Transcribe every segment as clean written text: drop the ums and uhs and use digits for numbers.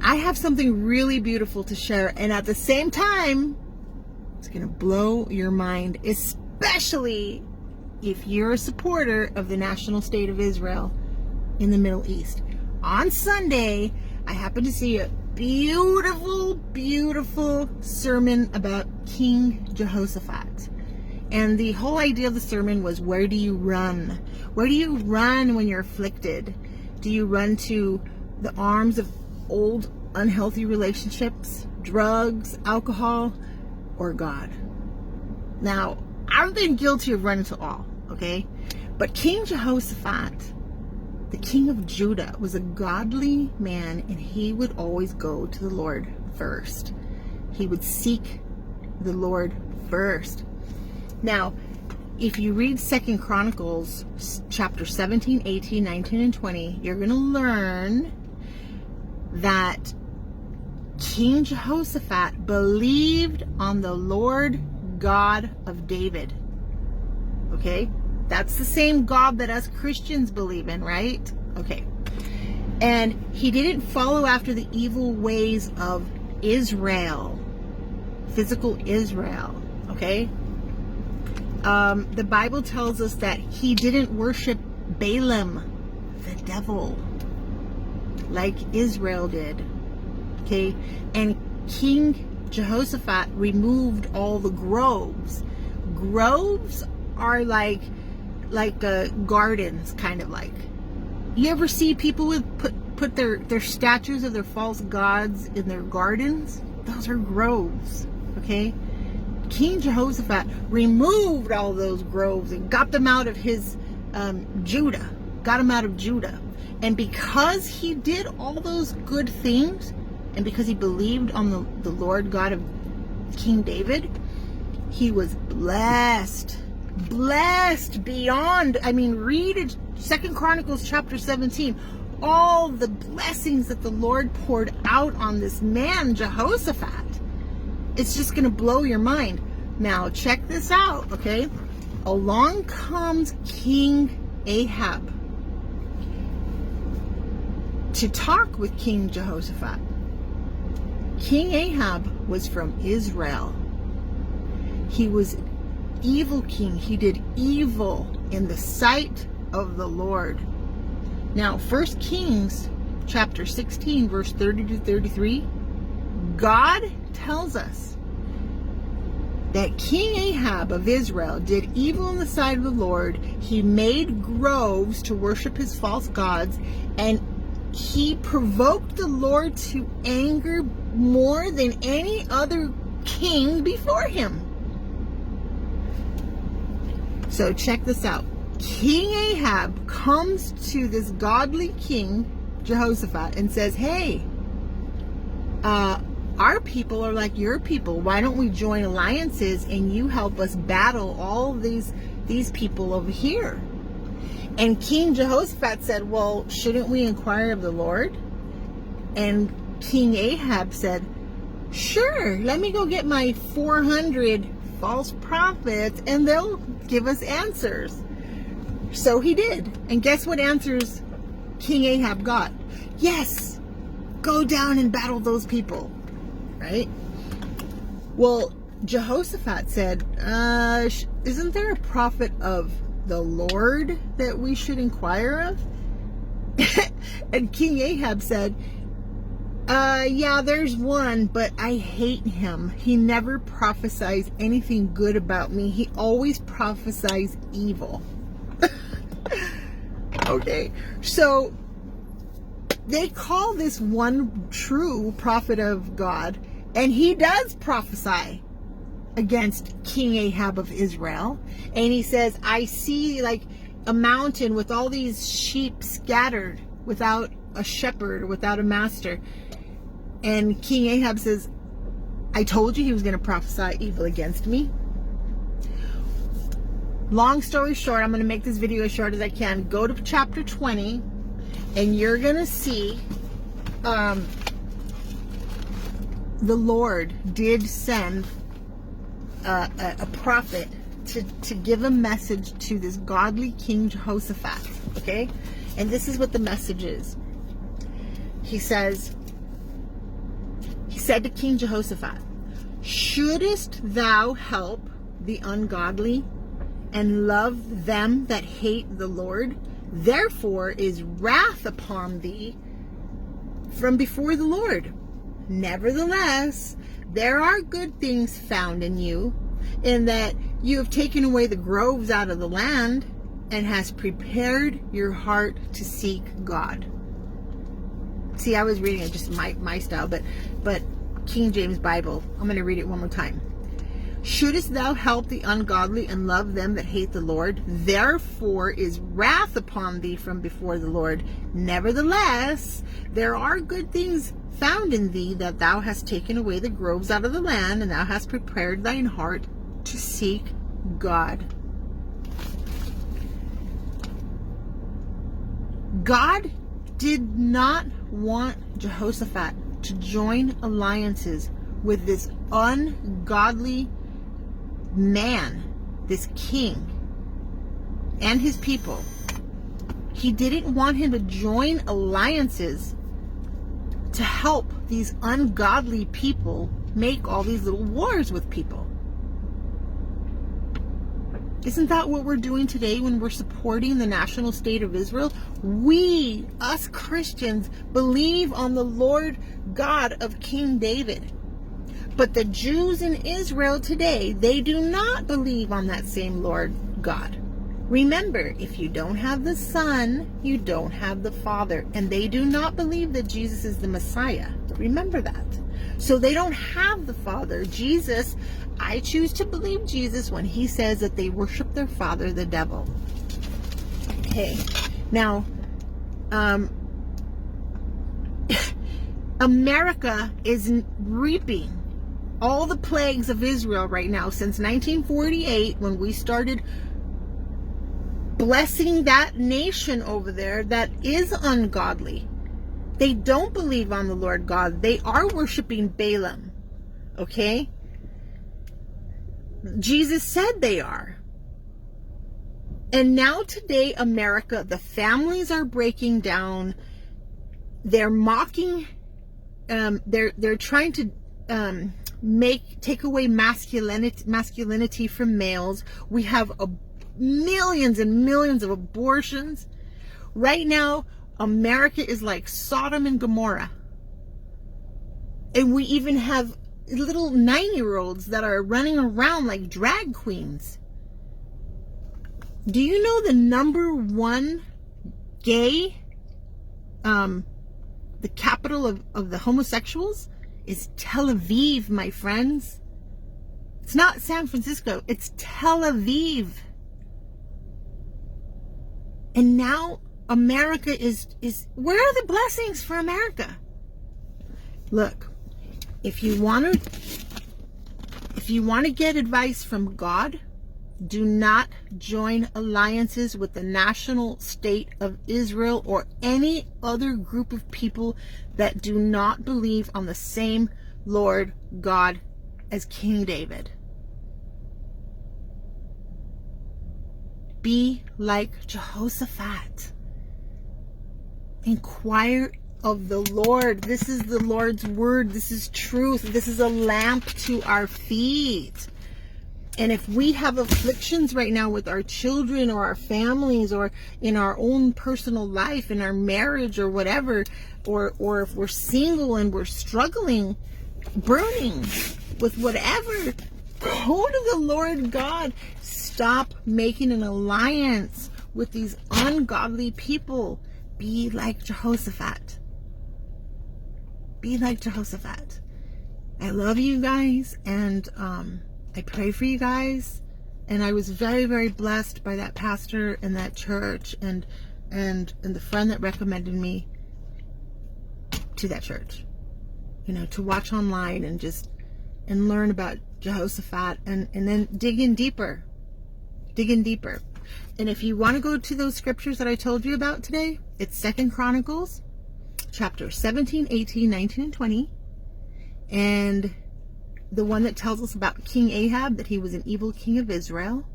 I have something really beautiful to share, and at the same time, it's going to blow your mind, especially if you're a supporter of the national state of Israel in the Middle East. On Sunday, I happened to see a beautiful, beautiful sermon about King Jehoshaphat. And the whole idea of the sermon was, where do you run? Where do you run when you're afflicted? Do you run to the arms of old, unhealthy relationships, drugs, alcohol, or God? Now, I've been guilty of running to all, okay? But King Jehoshaphat, the king of Judah, was a godly man, and he would always go to the Lord first. He would seek the Lord first. Now, if you read 2 Chronicles chapter 17, 18, 19, and 20, you're going to learn that King Jehoshaphat believed on the Lord God of David. Okay? That's the same God that us Christians believe in, right? Okay. And he didn't follow after the evil ways of Israel, physical Israel. Okay? The Bible tells us that he didn't worship Balaam, the devil, like Israel did. Okay? And King Jehoshaphat removed all the groves. Groves are like gardens, kind of like. You ever see people with put their statues of their false gods in their gardens? Those are groves. Okay? King Jehoshaphat removed all those groves and got them out of his Judah. Got them out of Judah. And because he did all those good things, and because he believed on the Lord God of King David, he was blessed. Blessed beyond, read 2 Chronicles chapter 17. All the blessings that the Lord poured out on this man, Jehoshaphat. It's just going to blow your mind. Now, check this out, okay? Along comes King Ahab to talk with King Jehoshaphat. King Ahab was from Israel. He was an evil king. He did evil in the sight of the Lord. Now, 1 Kings chapter 16, verse 30 to 33, God tells us that King Ahab of Israel did evil in the sight of the Lord. He made groves to worship his false gods, and he provoked the Lord to anger more than any other king before him. So check this out. King Ahab comes to this godly king, Jehoshaphat, and says, hey, our people are like your people. Why don't we join alliances and you help us battle all these people over here? And King Jehoshaphat said, well, shouldn't we inquire of the Lord? And King Ahab said, sure, let me go get my 400 false prophets and they'll give us answers. So he did. And guess what answers King Ahab got? Yes, go down and battle those people. Right? Well, Jehoshaphat said, isn't there a prophet of the Lord that we should inquire of? And King Ahab said, yeah, there's one, but I hate him. He never prophesies anything good about me. He always prophesies evil. Okay, so they call this one true prophet of God, and he does prophesy against King Ahab of Israel. And he says, I see like a mountain with all these sheep scattered without a shepherd, without a master. And King Ahab says, I told you he was going to prophesy evil against me. Long story short, I'm going to make this video as short as I can. Go to chapter 20, and you're going to see the Lord did send a prophet to give a message to this godly King Jehoshaphat. Okay? And this is what the message is. He says, said to King Jehoshaphat, shouldest thou help the ungodly and love them that hate the Lord? Therefore is wrath upon thee from before the Lord. Nevertheless, there are good things found in you, in that you have taken away the groves out of the land, and has prepared your heart to seek God. See, I was reading it just my style, but King James Bible. I'm going to read it one more time. Shouldest thou help the ungodly and love them that hate the Lord? Therefore is wrath upon thee from before the Lord. Nevertheless, there are good things found in thee, that thou hast taken away the groves out of the land, and thou hast prepared thine heart to seek God. God did not want Jehoshaphat to join alliances with this ungodly man, this king, and his people. He didn't want him to join alliances to help these ungodly people make all these little wars with people. Isn't that what we're doing today when we're supporting the national state of Israel? We, us Christians, believe on the Lord God of King David. But the Jews in Israel today, they do not believe on that same Lord God. Remember, if you don't have the Son, you don't have the Father. And they do not believe that Jesus is the Messiah. Remember that. So they don't have the Father. Jesus, I choose to believe Jesus when he says that they worship their father, the devil. Okay. Now, America is reaping all the plagues of Israel right now since 1948, when we started blessing that nation over there that is ungodly. They don't believe on the Lord God. They are worshiping Balaam. Okay? Jesus said they are. And now today, America, the families are breaking down. They're mocking. They're trying to take away masculinity from males. We have millions and millions of abortions. Right now, America is like Sodom and Gomorrah. And we even have little 9-year-olds that are running around like drag queens. Do you know the number one gay, the capital of the homosexuals is Tel Aviv, my friends? It's not San Francisco, it's Tel Aviv. And now America is where are the blessings for America? Look, if you want to get advice from God, do not join alliances with the national state of Israel or any other group of people that do not believe on the same Lord God as King David. Be like Jehoshaphat. Inquire of the Lord. This is the Lord's word. This is truth. This is a lamp to our feet. And if we have afflictions right now with our children or our families or in our own personal life, in our marriage or whatever, or if we're single and we're struggling, burning with whatever, go to the Lord God. Stop making an alliance with these ungodly people. Be like Jehoshaphat. Be like Jehoshaphat. I love you guys, and I pray for you guys. And I was very, very blessed by that pastor and that church and the friend that recommended me to that church. You know, to watch online and learn about Jehoshaphat and then dig in deeper. Dig in deeper. And if you want to go to those scriptures that I told you about today, it's 2 Chronicles, chapter 17, 18, 19, and 20. And the one that tells us about King Ahab, that he was an evil king of Israel.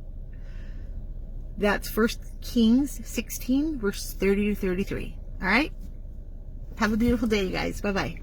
That's 1 Kings 16, verse 30 to 33. All right? Have a beautiful day, you guys. Bye-bye.